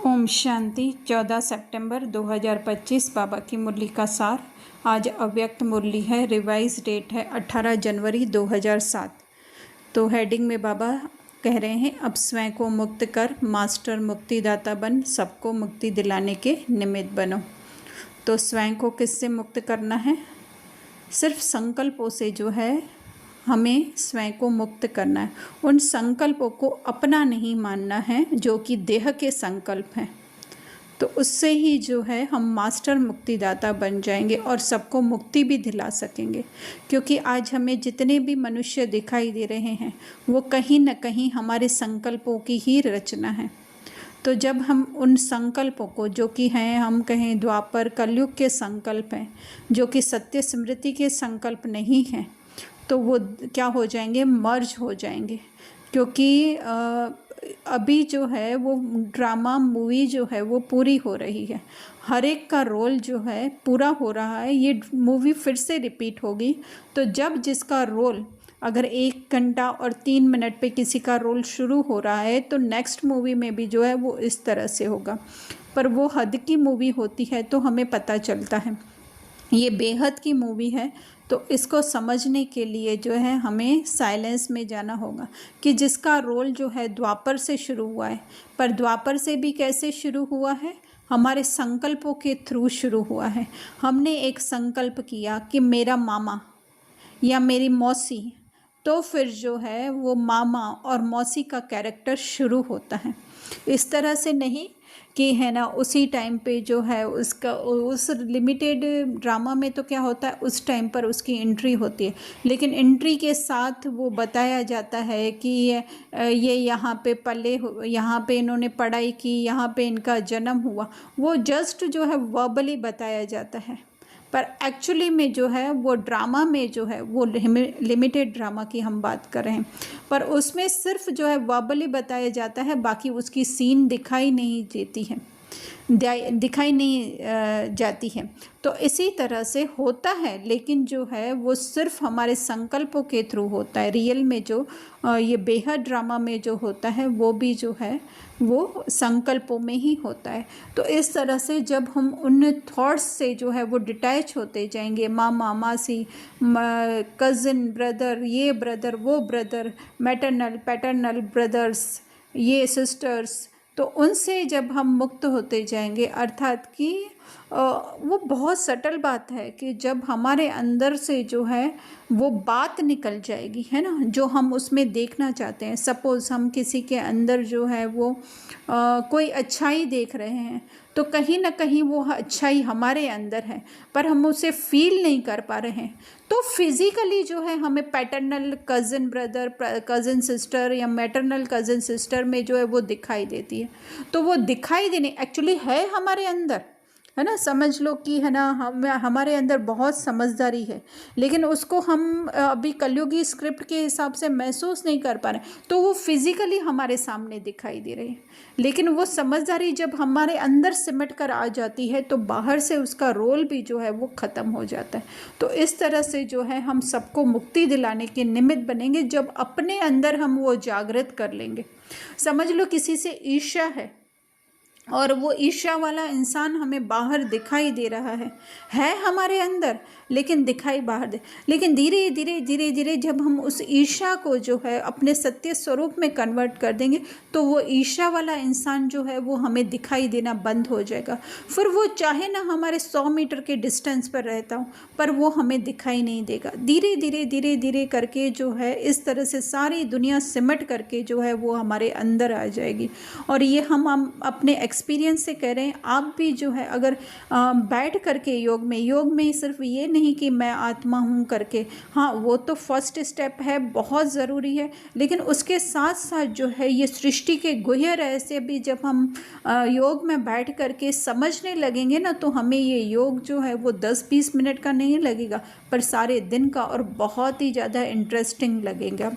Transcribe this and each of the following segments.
ओम शांति। 14 सितंबर 2025 बाबा की मुरली का सार। आज अव्यक्त मुरली है। रिवाइज डेट है 18 जनवरी 2007। तो हेडिंग में बाबा कह रहे हैं, अब स्वयं को मुक्त कर मास्टर मुक्तिदाता बन, सबको मुक्ति दिलाने के निमित्त बनो। तो स्वयं को किससे मुक्त करना है? सिर्फ संकल्पों से जो है हमें स्वयं को मुक्त करना है। उन संकल्पों को अपना नहीं मानना है जो कि देह के संकल्प हैं। तो उससे ही जो है हम मास्टर मुक्तिदाता बन जाएंगे और सबको मुक्ति भी दिला सकेंगे। क्योंकि आज हमें जितने भी मनुष्य दिखाई दे रहे हैं वो कहीं न कहीं हमारे संकल्पों की ही रचना है। तो जब हम उन संकल्पों को, जो कि हैं हम कहें द्वापर कलयुग के संकल्प हैं, जो कि सत्य स्मृति के संकल्प नहीं हैं, तो वो क्या हो जाएंगे? मर्ज हो जाएंगे। क्योंकि अभी जो है वो ड्रामा मूवी जो है वो पूरी हो रही है। हर एक का रोल जो है पूरा हो रहा है। ये मूवी फिर से रिपीट होगी। तो जब जिसका रोल अगर 1 घंटा और 3 मिनट पे किसी का रोल शुरू हो रहा है तो नेक्स्ट मूवी में भी जो है वो इस तरह से होगा। पर वो हद की मूवी होती है तो हमें पता चलता है। ये बेहद की मूवी है। तो इसको समझने के लिए जो है हमें साइलेंस में जाना होगा कि जिसका रोल जो है द्वापर से शुरू हुआ है, पर द्वापर से भी कैसे शुरू हुआ है? हमारे संकल्पों के थ्रू शुरू हुआ है। हमने एक संकल्प किया कि मेरा मामा या मेरी मौसी, तो फिर जो है वो मामा और मौसी का कैरेक्टर शुरू होता है। इस तरह से नहीं कि है ना उसी टाइम पे जो है उसका उस लिमिटेड ड्रामा में तो क्या होता है, उस टाइम पर उसकी एंट्री होती है। लेकिन एंट्री के साथ वो बताया जाता है कि ये यहाँ पे पले, यहाँ पे इन्होंने पढ़ाई की, यहाँ पे इनका जन्म हुआ। वो जस्ट जो है वर्बली बताया जाता है। पर एक्चुअली में जो है वो ड्रामा में जो है वो लिमिटेड ड्रामा की हम बात कर रहे हैं, पर उसमें सिर्फ जो है वर्बली बताया जाता है, बाकी उसकी सीन दिखाई नहीं देती है, दिखाई नहीं जाती है। तो इसी तरह से होता है, लेकिन जो है वो सिर्फ हमारे संकल्पों के थ्रू होता है। रियल में जो ये बेहद ड्रामा में जो होता है वो भी जो है वो संकल्पों में ही होता है। तो इस तरह से जब हम उन थॉट्स से जो है वो डिटैच होते जाएंगे, मामा मासी, कज़न, ब्रदर, ये ब्रदर, वो ब्रदर, मैटरनल पैटर्नल ब्रदर्स, ये सिस्टर्स, तो उनसे जब हम मुक्त होते जाएंगे, अर्थात कि वो बहुत सटल बात है कि जब हमारे अंदर से जो है वो बात निकल जाएगी, है ना, जो हम उसमें देखना चाहते हैं। सपोज़ हम किसी के अंदर जो है वो कोई अच्छाई देख रहे हैं, तो कहीं ना कहीं वो अच्छाई हमारे अंदर है पर हम उसे फील नहीं कर पा रहे हैं। तो फिज़िकली जो है हमें paternal cousin brother, cousin sister या मैटरनल कज़न सिस्टर में जो है वो दिखाई देती है। तो वो दिखाई देने एक्चुअली है हमारे अंदर, है ना। समझ लो कि है ना हमारे अंदर बहुत समझदारी है, लेकिन उसको हम अभी कलयुगी स्क्रिप्ट के हिसाब से महसूस नहीं कर पा रहे, तो वो फिज़िकली हमारे सामने दिखाई दे रही है। लेकिन वो समझदारी जब हमारे अंदर सिमट कर आ जाती है तो बाहर से उसका रोल भी जो है वो ख़त्म हो जाता है। तो इस तरह से जो है हम सबको मुक्ति दिलाने के निमित्त बनेंगे जब अपने अंदर हम वो जागृत कर लेंगे। समझ लो किसी से ईर्ष्या है और वो ईर्ष्या वाला इंसान हमें बाहर दिखाई दे रहा है हमारे अंदर, लेकिन दिखाई बाहर दे। लेकिन धीरे धीरे धीरे धीरे जब हम उस ईर्ष्या को जो है अपने सत्य स्वरूप में कन्वर्ट कर देंगे तो वो ईर्ष्या वाला इंसान जो है वो हमें दिखाई देना बंद हो जाएगा। फिर वो चाहे ना हमारे 100 मीटर के डिस्टेंस पर रहता हो, पर वो हमें दिखाई नहीं देगा। धीरे धीरे धीरे धीरे करके जो है इस तरह से सारी दुनिया सिमट करके जो है वो हमारे अंदर आ जाएगी। और ये हम अपने एक्सपीरियंस से कह रहे हैं। आप भी जो है अगर बैठ करके योग में सिर्फ ये नहीं कि मैं आत्मा हूँ करके, हाँ वो तो फर्स्ट स्टेप है, बहुत ज़रूरी है, लेकिन उसके साथ साथ जो है ये सृष्टि के गुह्य रहस्य भी जब हम योग में बैठ करके समझने लगेंगे ना, तो हमें ये योग जो है वो 10-20 मिनट का नहीं लगेगा, पर सारे दिन का और बहुत ही ज़्यादा इंटरेस्टिंग लगेगा।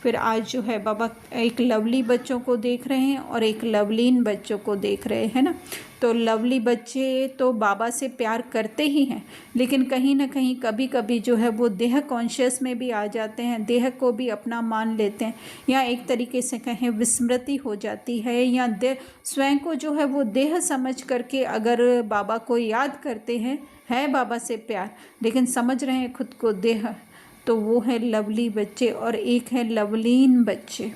फिर आज जो है बाबा एक लवली बच्चों को देख रहे हैं और एक लवलीन बच्चों को देख रहे हैं ना। तो लवली बच्चे तो बाबा से प्यार करते ही हैं, लेकिन कहीं ना कहीं कभी कभी जो है वो देह कॉन्शियस में भी आ जाते हैं, देह को भी अपना मान लेते हैं, या एक तरीके से कहें विस्मृति हो जाती है, या देह स्वयं को जो है वो देह समझ करके अगर बाबा को याद करते हैं, है बाबा से प्यार, लेकिन समझ रहे हैं खुद को देह, तो वो है लवली बच्चे। और एक है लवलीन बच्चे,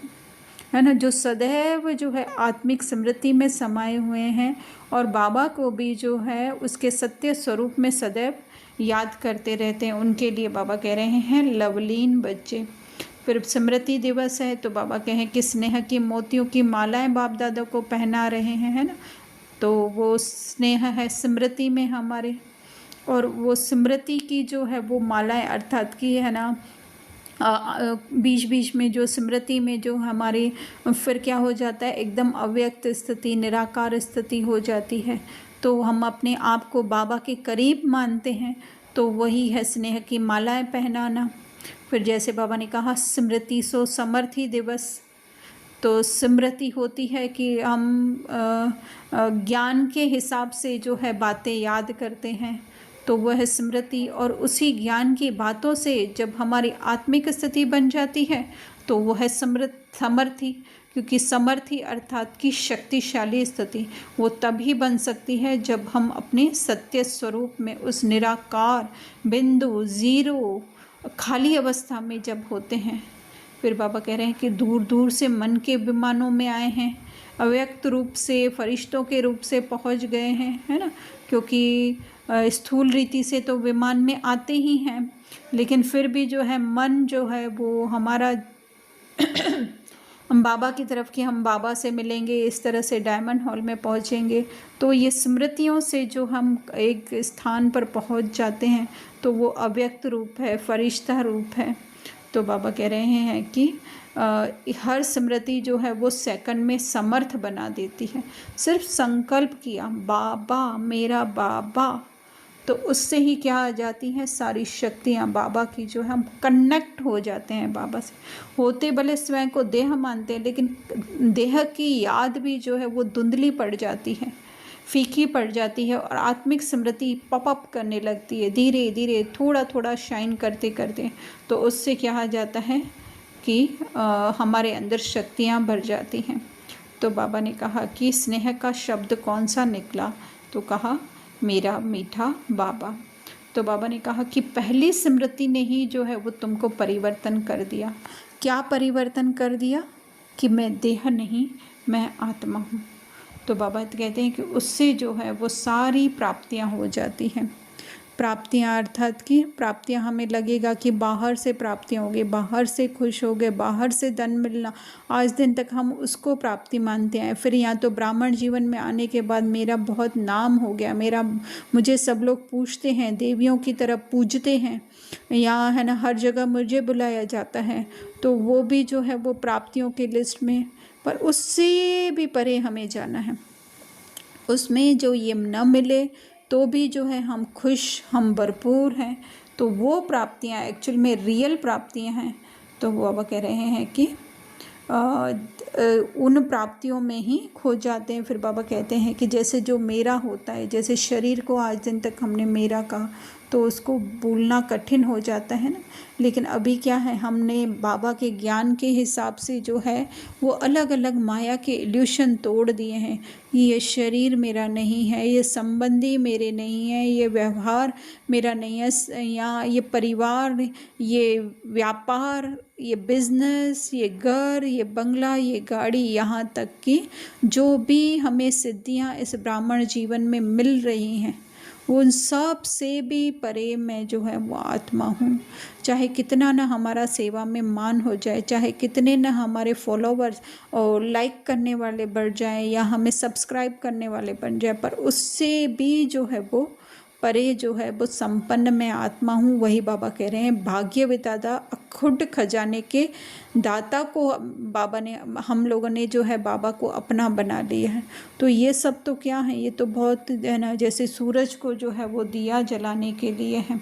है ना, जो सदैव जो है आत्मिक स्मृति में समाये हुए हैं और बाबा को भी जो है उसके सत्य स्वरूप में सदैव याद करते रहते हैं। उनके लिए बाबा कह रहे हैं लवलीन बच्चे। फिर स्मृति दिवस है तो बाबा कहें कि स्नेह की मोतियों की मालाएं बाप दादा को पहना रहे हैं, है ना। तो वो स्नेह है स्मृति में हमारे, और वो स्मृति की जो है वो मालाएं अर्थात की है ना, बीच बीच में जो स्मृति में जो हमारी फिर क्या हो जाता है, एकदम अव्यक्त स्थिति, निराकार स्थिति हो जाती है। तो हम अपने आप को बाबा के करीब मानते हैं, तो वही है स्नेह की मालाएं पहनाना। फिर जैसे बाबा ने कहा स्मृति सो समर्थी दिवस, तो स्मृति होती है कि हम ज्ञान के हिसाब से जो है बातें याद करते हैं, तो वह स्मृति, और उसी ज्ञान की बातों से जब हमारी आत्मिक स्थिति बन जाती है तो वह है समर्थी, क्योंकि समर्थी अर्थात की शक्तिशाली स्थिति वो तभी बन सकती है जब हम अपने सत्य स्वरूप में उस निराकार बिंदु ज़ीरो खाली अवस्था में जब होते हैं। फिर बाबा कह रहे हैं कि दूर दूर से मन के विमानों में आए हैं, अव्यक्त रूप से फरिश्तों के रूप से पहुंच गए हैं, है ना, क्योंकि स्थूल रीति से तो विमान में आते ही हैं, लेकिन फिर भी जो है मन जो है वो हमारा हम बाबा की तरफ कि हम बाबा से मिलेंगे, इस तरह से डायमंड हॉल में पहुंचेंगे। तो ये स्मृतियों से जो हम एक स्थान पर पहुंच जाते हैं तो वो अव्यक्त रूप है, फरिश्ता रूप है। तो बाबा कह रहे हैं कि हर स्मृति जो है वो सेकंड में समर्थ बना देती है। सिर्फ संकल्प किया बाबा मेरा बाबा, तो उससे ही क्या आ जाती हैं सारी शक्तियाँ बाबा की, जो है हम कनेक्ट हो जाते हैं बाबा से। होते भले स्वयं को देह मानते हैं, लेकिन देह की याद भी जो है वो धुंधली पड़ जाती है, फीकी पड़ जाती है, और आत्मिक स्मृति पॉपअप करने लगती है धीरे धीरे, थोड़ा थोड़ा शाइन करते करते। तो उससे क्या आ जाता है कि हमारे अंदर शक्तियाँ भर जाती हैं। तो बाबा ने कहा कि स्नेह का शब्द कौन सा निकला, तो कहा मेरा मीठा बाबा। तो बाबा ने कहा कि पहली स्मृति ने ही जो है वो तुमको परिवर्तन कर दिया। क्या परिवर्तन कर दिया? कि मैं देह नहीं, मैं आत्मा हूँ। तो बाबा कहते हैं कि उससे जो है वो सारी प्राप्तियाँ हो जाती हैं। प्राप्तियाँ अर्थात की प्राप्तियाँ हमें लगेगा कि बाहर से प्राप्तियाँ होगी, बाहर से खुश हो गए, बाहर से धन मिलना, आज दिन तक हम उसको प्राप्ति मानते हैं। फिर यहाँ तो ब्राह्मण जीवन में आने के बाद मेरा बहुत नाम हो गया, मुझे सब लोग पूछते हैं, देवियों की तरह पूजते हैं, यहाँ है ना, हर जगह मुझे बुलाया जाता है। तो वो भी जो है वो प्राप्तियों की लिस्ट में, पर उससे भी परे हमें जाना है। उसमें जो ये न मिले तो भी जो है हम खुश, हम भरपूर हैं, तो वो प्राप्तियाँ एक्चुअल में रियल प्राप्तियाँ हैं। तो वो बाबा कह रहे हैं कि उन प्राप्तियों में ही खो जाते हैं। फिर बाबा कहते हैं कि जैसे जो मेरा होता है, जैसे शरीर को आज दिन तक हमने मेरा कहा तो उसको भूलना कठिन हो जाता है ना, लेकिन अभी क्या है, हमने बाबा के ज्ञान के हिसाब से जो है वो अलग अलग माया के इल्यूशन तोड़ दिए हैं। ये शरीर मेरा नहीं है, ये संबंधी मेरे नहीं है, ये व्यवहार मेरा नहीं है, या ये परिवार, ये व्यापार, ये बिजनेस, ये घर, ये बंगला, ये गाड़ी, यहाँ तक कि जो भी हमें सिद्धियाँ इस ब्राह्मण जीवन में मिल रही हैं उन सब से भी परे मैं जो है वो आत्मा हूँ। चाहे कितना ना हमारा सेवा में मान हो जाए, चाहे कितने ना हमारे फॉलोवर्स और लाइक करने वाले बढ़ जाएं या हमें सब्सक्राइब करने वाले बन जाए, पर उससे भी जो है वो परे जो है वो संपन्न मैं आत्मा हूँ। वही बाबा कह रहे हैं भाग्य विदाता अखुड खजाने के दाता को बाबा ने, हम लोगों ने जो है बाबा को अपना बना लिया है। तो ये सब तो क्या है, ये तो बहुत है ना, जैसे सूरज को जो है वो दिया जलाने के लिए है।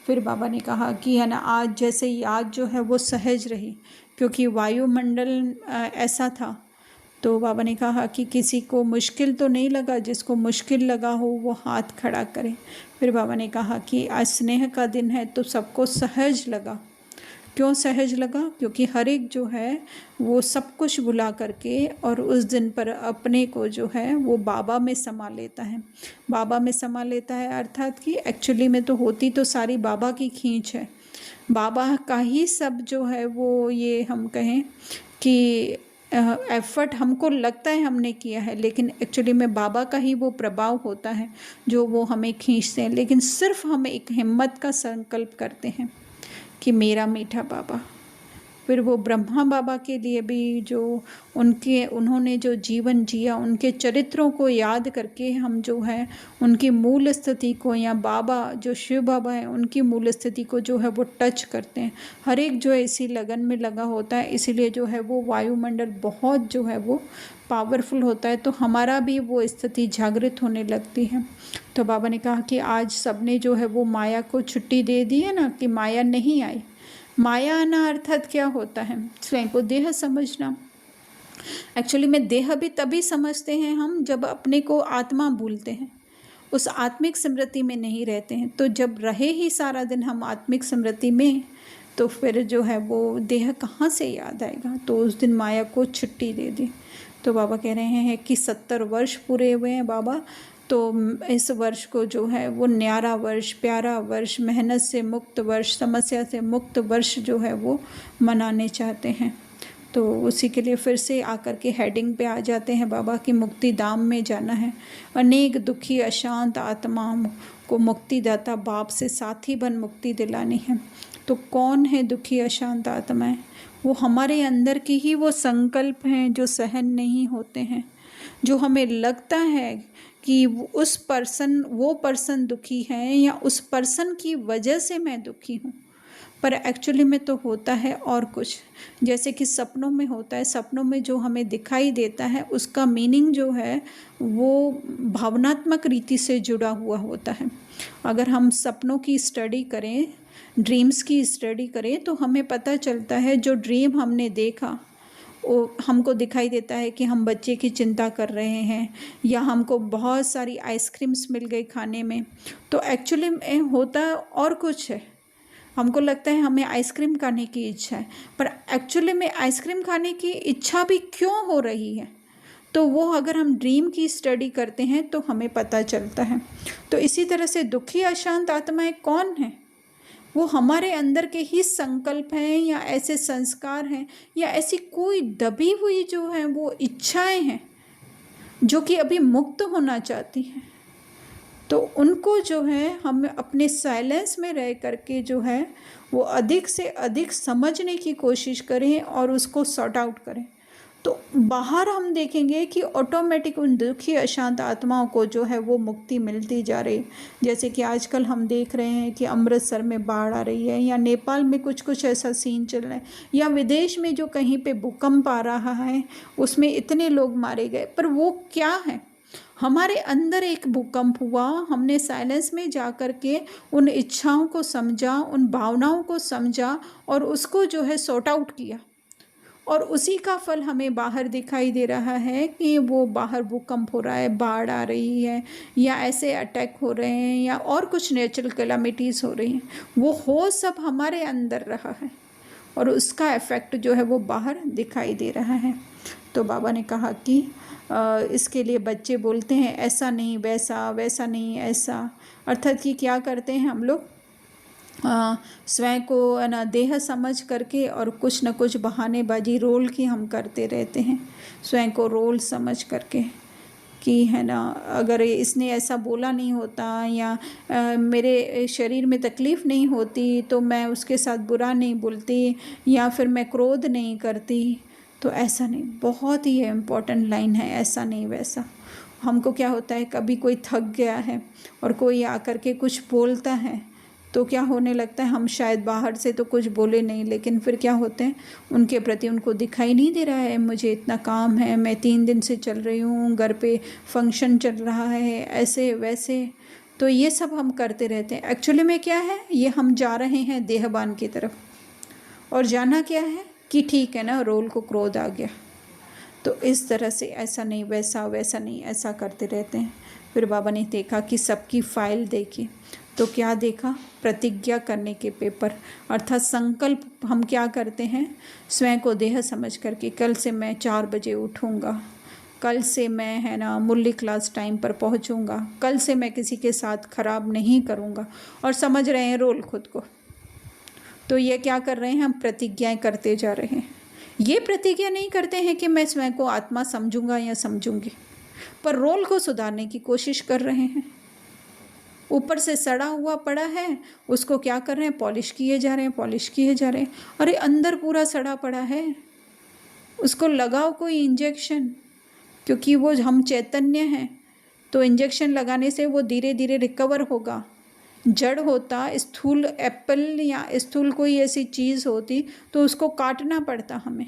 फिर बाबा ने कहा कि है ना, आज जैसे याद जो है वो सहज रही, क्योंकि वायुमंडल ऐसा था। तो बाबा ने कहा कि किसी को मुश्किल तो नहीं लगा, जिसको मुश्किल लगा हो वो हाथ खड़ा करे। फिर बाबा ने कहा कि आज स्नेह का दिन है तो सबको सहज लगा। क्यों सहज लगा? क्योंकि हर एक जो है वो सब कुछ भुला करके और उस दिन पर अपने को जो है वो बाबा में समा लेता है। बाबा में समा लेता है अर्थात कि एक्चुअली में तो होती तो सारी बाबा की खींच है, बाबा का ही सब जो है वो, ये हम कहें कि एफर्ट हमको लगता है हमने किया है, लेकिन एक्चुअली में बाबा का ही वो प्रभाव होता है जो वो हमें खींचते हैं। लेकिन सिर्फ हम एक हिम्मत का संकल्प करते हैं कि मेरा मीठा बाबा। फिर वो ब्रह्मा बाबा के लिए भी जो उन्होंने जो जीवन जिया, उनके चरित्रों को याद करके हम जो है उनकी मूल स्थिति को, या बाबा जो शिव बाबा है उनकी मूल स्थिति को जो है वो टच करते हैं। हर एक जो है इसी लगन में लगा होता है, इसीलिए जो है वो वायुमंडल बहुत जो है वो पावरफुल होता है, तो हमारा भी वो स्थिति जागृत होने लगती है। तो बाबा ने कहा कि आज सबने जो है वो माया को छुट्टी दे दी है ना, कि माया नहीं आई। माया आना अर्थात क्या होता है? स्वयं को देह समझना। एक्चुअली में देह भी तभी समझते हैं हम जब अपने को आत्मा भूलते हैं, उस आत्मिक स्मृति में नहीं रहते हैं। तो जब रहे ही सारा दिन हम आत्मिक स्मृति में, तो फिर जो है वो देह कहाँ से याद आएगा? तो उस दिन माया को छुट्टी दे दी। तो बाबा कह रहे हैं कि 70 वर्ष पूरे हुए हैं बाबा, तो इस वर्ष को जो है वो न्यारा वर्ष, प्यारा वर्ष, मेहनत से मुक्त वर्ष, समस्या से मुक्त वर्ष जो है वो मनाने चाहते हैं। तो उसी के लिए फिर से आकर के हेडिंग पे आ जाते हैं बाबा की मुक्ति धाम में जाना है। अनेक दुखी अशांत आत्माओं को मुक्तिदाता बाप से साथी बन मुक्ति दिलानी है। तो कौन है दुखी अशांत आत्माएं? वो हमारे अंदर की ही वो संकल्प हैं जो सहन नहीं होते हैं, जो हमें लगता है कि वो पर्सन दुखी है या उस पर्सन की वजह से मैं दुखी हूँ, पर एक्चुअली में तो होता है और कुछ। जैसे कि सपनों में होता है, सपनों में जो हमें दिखाई देता है उसका मीनिंग जो है वो भावनात्मक रीति से जुड़ा हुआ होता है। अगर हम सपनों की स्टडी करें, ड्रीम्स की स्टडी करें, तो हमें पता चलता है जो ड्रीम हमने देखा वो हमको दिखाई देता है कि हम बच्चे की चिंता कर रहे हैं, या हमको बहुत सारी आइसक्रीम्स मिल गई खाने में, तो एक्चुअली में होता और कुछ है। हमको लगता है हमें आइसक्रीम खाने की इच्छा है, पर एक्चुअली में आइसक्रीम खाने की इच्छा भी क्यों हो रही है, तो वो अगर हम ड्रीम की स्टडी करते हैं तो हमें पता चलता है। तो इसी तरह से दुखी अशांत आत्माएं कौन हैं? वो हमारे अंदर के ही संकल्प हैं, या ऐसे संस्कार हैं, या ऐसी कोई दबी हुई जो है वो इच्छाएं हैं जो कि अभी मुक्त होना चाहती हैं। तो उनको जो है हम अपने साइलेंस में रह करके जो है वो अधिक से अधिक समझने की कोशिश करें और उसको सॉर्ट आउट करें, तो बाहर हम देखेंगे कि ऑटोमेटिक उन दुखी अशांत आत्माओं को जो है वो मुक्ति मिलती जा रही। जैसे कि आजकल हम देख रहे हैं कि अमृतसर में बाढ़ आ रही है, या नेपाल में कुछ ऐसा सीन चल रहा है, या विदेश में जो कहीं पे भूकंप आ रहा है उसमें इतने लोग मारे गए, पर वो क्या है? हमारे अंदर एक भूकंप हुआ, हमने साइलेंस में जा कर के उन इच्छाओं को समझा, उन भावनाओं को समझा और उसको जो है सॉर्ट आउट किया, और उसी का फल हमें बाहर दिखाई दे रहा है कि वो बाहर भूकंप हो रहा है, बाढ़ आ रही है, या ऐसे अटैक हो रहे हैं, या और कुछ नेचुरल कैलामिटीज़ हो रही हैं। वो हो सब हमारे अंदर रहा है और उसका इफ़ेक्ट जो है वो बाहर दिखाई दे रहा है। तो बाबा ने कहा कि इसके लिए बच्चे बोलते हैं ऐसा नहीं वैसा, वैसा नहीं ऐसा, अर्थात कि क्या करते हैं हम लोग स्वयं को है ना देह समझ करके और कुछ न कुछ बहानेबाजी रोल की हम करते रहते हैं, स्वयं को रोल समझ करके कि है ना अगर इसने ऐसा बोला नहीं होता, या मेरे शरीर में तकलीफ़ नहीं होती तो मैं उसके साथ बुरा नहीं बोलती, या फिर मैं क्रोध नहीं करती। तो ऐसा नहीं, बहुत ही इम्पोर्टेंट लाइन है, ऐसा नहीं वैसा। हमको क्या होता है, कभी कोई थक गया है और कोई आकर के कुछ बोलता है तो क्या होने लगता है, हम शायद बाहर से तो कुछ बोले नहीं, लेकिन फिर क्या होते हैं उनके प्रति उनको दिखाई नहीं दे रहा है, मुझे इतना काम है, मैं 3 दिन से चल रही हूँ, घर पे फंक्शन चल रहा है, ऐसे वैसे। तो ये सब हम करते रहते हैं। एक्चुअली में क्या है, ये हम जा रहे हैं देहबान की तरफ, और जाना क्या है, कि ठीक है ना, रोल को क्रोध आ गया तो इस तरह से ऐसा नहीं, वैसा वैसा नहीं, ऐसा करते रहते हैं। फिर बाबा ने देखा कि सबकी फाइल देखी तो क्या देखा, प्रतिज्ञा करने के पेपर, अर्थात संकल्प हम क्या करते हैं स्वयं को देह समझ करके, कल से मैं 4 बजे उठूँगा, कल से मैं है ना मुरली क्लास टाइम पर पहुँचूँगा, कल से मैं किसी के साथ खराब नहीं करूँगा, और समझ रहे हैं रोल खुद को। तो ये क्या कर रहे हैं, हम प्रतिज्ञाएं करते जा रहे हैं। ये प्रतिज्ञा नहीं करते हैं कि मैं स्वयं को आत्मा समझूंगा या समझूंगी, पर रोल को सुधारने की कोशिश कर रहे हैं। ऊपर से सड़ा हुआ पड़ा है, उसको क्या कर रहे हैं, पॉलिश किए जा रहे हैं, पॉलिश किए जा रहे हैं। अरे अंदर पूरा सड़ा पड़ा है, उसको लगाओ कोई इंजेक्शन, क्योंकि वो हम चैतन्य हैं, तो इंजेक्शन लगाने से वो धीरे धीरे रिकवर होगा। जड़ होता, स्थूल एप्पल या स्थूल कोई ऐसी चीज़ होती तो उसको काटना पड़ता हमें,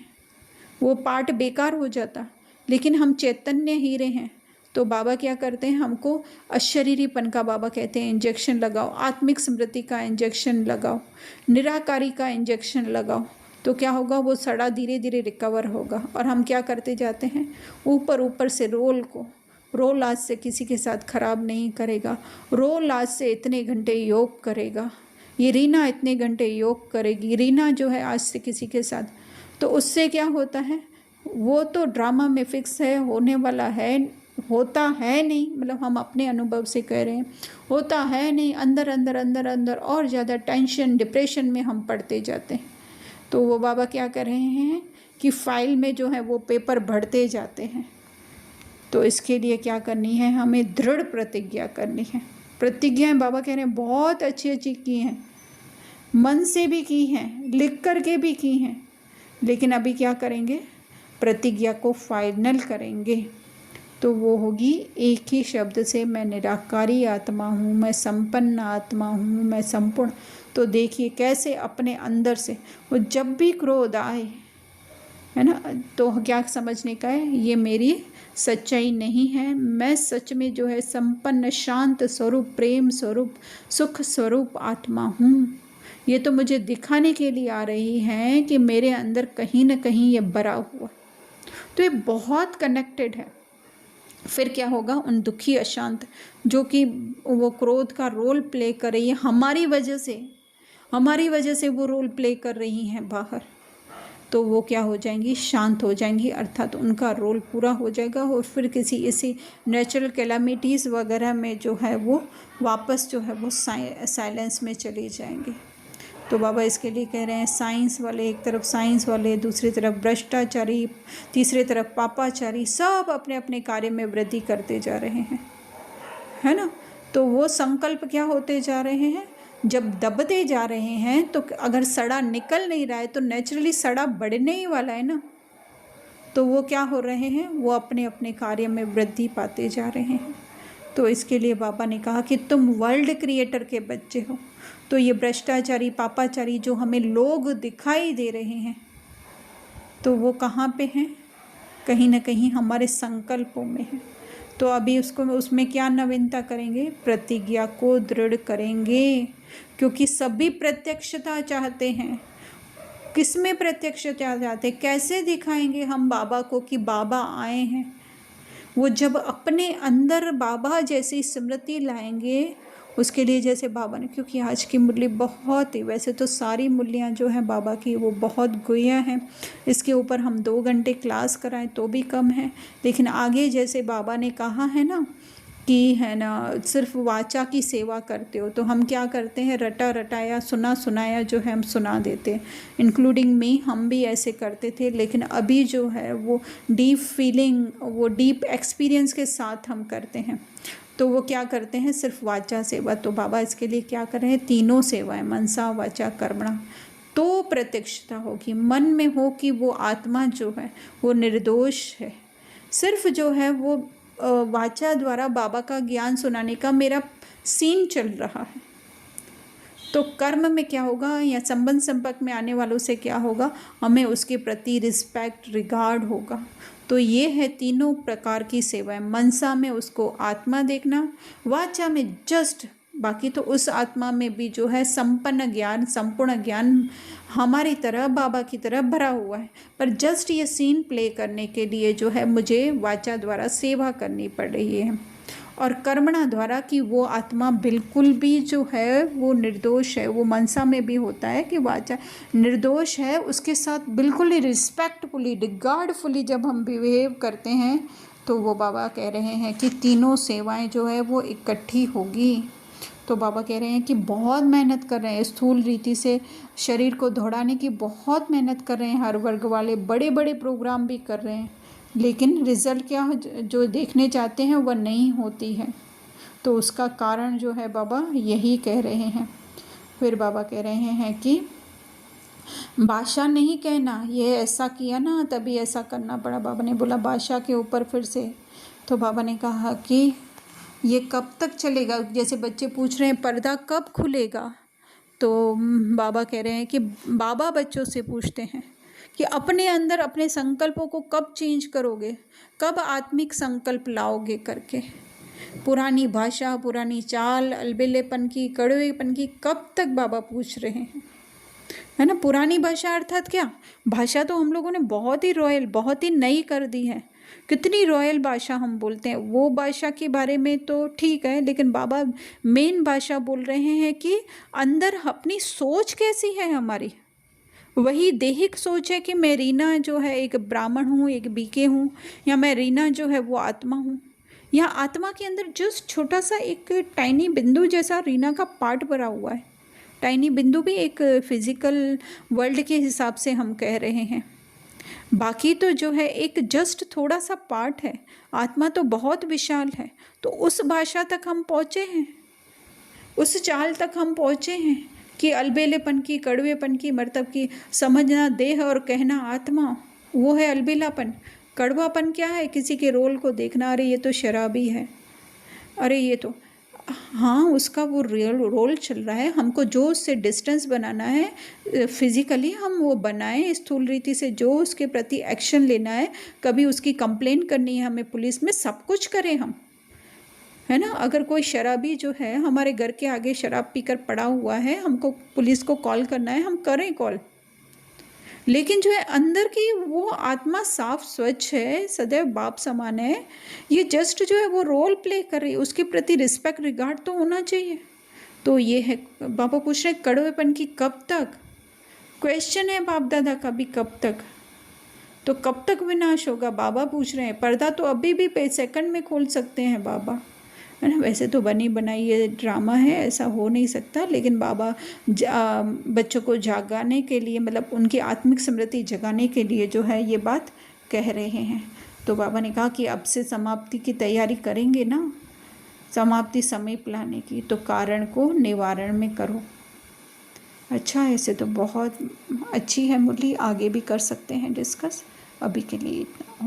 वो पार्ट बेकार हो जाता। लेकिन हम चैतन्य हीरे हैं, तो बाबा क्या करते हैं, हमको अशरीरीपन का बाबा कहते हैं इंजेक्शन लगाओ, आत्मिक स्मृति का इंजेक्शन लगाओ, निराकारी का इंजेक्शन लगाओ, तो क्या होगा, वो सड़ा धीरे धीरे रिकवर होगा। और हम क्या करते जाते हैं, ऊपर ऊपर से रोल आज से किसी के साथ खराब नहीं करेगा, रोल आज से इतने घंटे योग करेगा, ये रीना इतने घंटे योग करेगी, रीना जो है आज से किसी के साथ। तो उससे क्या होता है, वो तो ड्रामा में फिक्स है, होने वाला है, होता है नहीं, मतलब हम अपने अनुभव से कह रहे हैं, होता है नहीं, अंदर अंदर अंदर अंदर और ज़्यादा टेंशन डिप्रेशन में हम पड़ते जाते हैं। तो वो बाबा क्या कर रहे हैं कि फाइल में जो है वो पेपर बढ़ते जाते हैं। तो इसके लिए क्या करनी है, हमें दृढ़ प्रतिज्ञा करनी है। प्रतिज्ञाएं बाबा कह रहे हैं बहुत अच्छी अच्छी की हैं, मन से भी की हैं, लिख कर के भी की हैं, लेकिन अभी क्या करेंगे, प्रतिज्ञा को फाइनल करेंगे। तो वो होगी एक ही शब्द से, मैं निराकारी आत्मा हूँ, मैं संपन्न आत्मा हूँ, मैं संपूर्ण। तो देखिए कैसे अपने अंदर से वो जब भी क्रोध आए, है ना, तो क्या समझने का है, ये मेरी सच्चाई नहीं है, मैं सच में जो है संपन्न शांत स्वरूप, प्रेम स्वरूप, सुख स्वरूप आत्मा हूँ। ये तो मुझे दिखाने के लिए आ रही हैं कि मेरे अंदर कहीं ना कहीं ये भरा हुआ। तो ये बहुत कनेक्टेड है। फिर क्या होगा, उन दुखी अशांत जो कि वो क्रोध का रोल प्ले कर रही है, हमारी वजह से वो रोल प्ले कर रही हैं बाहर, तो वो क्या हो जाएंगी, शांत हो जाएंगी, अर्थात उनका रोल पूरा हो जाएगा। और फिर किसी ऐसी नेचुरल कैलामिटीज़ वगैरह में जो है वो वापस जो है वो साइलेंस में चली जाएंगी। तो बाबा इसके लिए कह रहे हैं साइंस वाले, एक तरफ साइंस वाले, दूसरी तरफ भ्रष्टाचारी, तीसरी तरफ पापाचारी, सब अपने अपने कार्य में वृद्धि करते जा रहे हैं, है ना। तो वो संकल्प क्या होते जा रहे हैं, जब दबते जा रहे हैं, तो अगर सड़ा निकल नहीं रहा है तो नेचुरली सड़ा बढ़ने ही वाला है ना। तो वो क्या हो रहे हैं, वो अपने अपने कार्य में वृद्धि पाते जा रहे हैं। तो इसके लिए बाबा ने कहा कि तुम वर्ल्ड क्रिएटर के बच्चे हो। तो ये भ्रष्टाचारी पापाचारी जो हमें लोग दिखाई दे रहे हैं, तो वो कहाँ पे हैं, कहीं ना कहीं हमारे संकल्पों में है। तो अभी उसमें क्या नवीनता करेंगे, प्रतिज्ञा को दृढ़ करेंगे, क्योंकि सभी प्रत्यक्षता चाहते हैं। किसमें प्रत्यक्षता चाहते हैं, कैसे दिखाएंगे हम बाबा को कि बाबा आए हैं। वो जब अपने अंदर बाबा जैसी स्मृति लाएंगे, उसके लिए जैसे बाबा ने, क्योंकि आज की मुरली बहुत ही, वैसे तो सारी मुरलियाँ जो हैं बाबा की वो बहुत गुह्य हैं, इसके ऊपर हम 2 घंटे क्लास कराएं तो भी कम है। लेकिन आगे जैसे बाबा ने कहा है ना कि है ना सिर्फ वाचा की सेवा करते हो, तो हम क्या करते हैं, रटा रटाया सुना सुनाया जो है हम सुना देते हैं, इंक्लूडिंग मी, हम भी ऐसे करते थे। लेकिन अभी जो है वो डीप फीलिंग, वो डीप एक्सपीरियंस के साथ हम करते हैं। तो वो क्या करते हैं, सिर्फ वाचा सेवा। तो बाबा इसके लिए क्या कर रहे हैं, तीनों सेवाएं, मनसा वाचा कर्मणा। तो प्रत्यक्षता होगी, मन में हो कि वो आत्मा जो है वो निर्दोष है। सिर्फ जो है वो वाचा द्वारा बाबा का ज्ञान सुनाने का मेरा सीन चल रहा है। तो कर्म में क्या होगा, या संबंध संपर्क में आने वालों से क्या होगा, हमें उसके प्रति रिस्पेक्ट, रिगार्ड होगा। तो ये है तीनों प्रकार की सेवाएं। मनसा में उसको आत्मा देखना, वाचा में जस्ट बाकी तो उस आत्मा में भी जो है संपूर्ण ज्ञान हमारी तरह बाबा की तरह भरा हुआ है, पर जस्ट ये सीन प्ले करने के लिए जो है मुझे वाचा द्वारा सेवा करनी पड़ रही है और कर्मणा द्वारा कि वो आत्मा बिल्कुल भी जो है वो निर्दोष है। वो मनसा में भी होता है कि वाचा निर्दोष है, उसके साथ बिल्कुल ही रिस्पेक्टफुली रिगार्डफुली जब हम बिहेव करते हैं तो वो बाबा कह रहे हैं कि तीनों सेवाएं जो है वो इकट्ठी होगी। तो बाबा कह रहे हैं कि बहुत मेहनत कर रहे हैं, स्थूल रीति से शरीर को दौड़ाने की बहुत मेहनत कर रहे हैं, हर वर्ग वाले बड़े बड़े प्रोग्राम भी कर रहे हैं, लेकिन रिज़ल्ट क्या जो देखने चाहते हैं वह नहीं होती है। तो उसका कारण जो है बाबा यही कह रहे हैं। फिर बाबा कह रहे हैं कि बादशाह नहीं कहना, ये ऐसा किया ना तभी ऐसा करना पड़ा। बाबा ने बोला बादशाह के ऊपर फिर से। तो बाबा ने कहा कि ये कब तक चलेगा, जैसे बच्चे पूछ रहे हैं पर्दा कब खुलेगा, तो बाबा कह रहे हैं कि बाबा बच्चों से पूछते हैं कि अपने अंदर अपने संकल्पों को कब चेंज करोगे, कब आत्मिक संकल्प लाओगे करके। पुरानी भाषा, पुरानी चाल, अलबेलेपन की, कड़वेपन की कब तक बाबा पूछ रहे हैं, है ना। पुरानी भाषा अर्थात क्या, भाषा तो हम लोगों ने बहुत ही रॉयल, बहुत ही नई कर दी है। कितनी रॉयल भाषा हम बोलते हैं, वो भाषा के बारे में तो ठीक है, लेकिन बाबा मेन भाषा बोल रहे हैं कि अंदर अपनी सोच कैसी है हमारी। वही देहिक सोच है कि मैं रीना जो है एक ब्राह्मण हूँ, एक बीके हूँ, या मैं रीना जो है वो आत्मा हूँ, या आत्मा के अंदर जस्ट छोटा सा एक टाइनी बिंदु जैसा रीना का पार्ट भरा हुआ है। टाइनी बिंदु भी एक फिजिकल वर्ल्ड के हिसाब से हम कह रहे हैं, बाकी तो जो है एक जस्ट थोड़ा सा पार्ट है। आत्मा तो बहुत विशाल है। तो उस भाषा तक हम पहुँचे हैं, उस चाल तक हम पहुँचे हैं कि अलबेलेपन की, कड़वेपन की, मर्तब की समझना देह और कहना आत्मा, वो है अलबेलापन। कड़वापन क्या है, किसी के रोल को देखना, अरे ये तो शराबी है, अरे ये तो, हाँ उसका वो रियल रोल चल रहा है, हमको जो उससे डिस्टेंस बनाना है फिज़िकली हम वो बनाएं, स्थूल रीति से जो उसके प्रति एक्शन लेना है, कभी उसकी कंप्लेन करनी है हमें पुलिस में, सब कुछ करें हम, है ना। अगर कोई शराबी जो है हमारे घर के आगे शराब पीकर पड़ा हुआ है, हमको पुलिस को कॉल करना है, हम करें कॉल, लेकिन जो है अंदर की वो आत्मा साफ स्वच्छ है, सदैव बाप समान है। ये जस्ट जो है वो रोल प्ले कर रही है, उसके प्रति रिस्पेक्ट रिगार्ड तो होना चाहिए। तो ये है, बाबा पूछ रहे कड़वेपन की कब तक, क्वेश्चन है बाप दादा का भी, कब तक, तो कब तक विनाश होगा बाबा पूछ रहे हैं। पर्दा तो अभी भी सेकंड में खोल सकते हैं बाबा, है ना। वैसे तो बनी बनाई ये ड्रामा है, ऐसा हो नहीं सकता, लेकिन बाबा बच्चों को जागाने के लिए, मतलब उनकी आत्मिक स्मृति जगाने के लिए जो है ये बात कह रहे हैं। तो बाबा ने कहा कि अब से समाप्ति की तैयारी करेंगे ना, समाप्ति समीप लाने की, तो कारण को निवारण में करो। अच्छा, ऐसे तो बहुत अच्छी है मुरली, आगे भी कर सकते हैं डिस्कस, अभी के लिए इतना।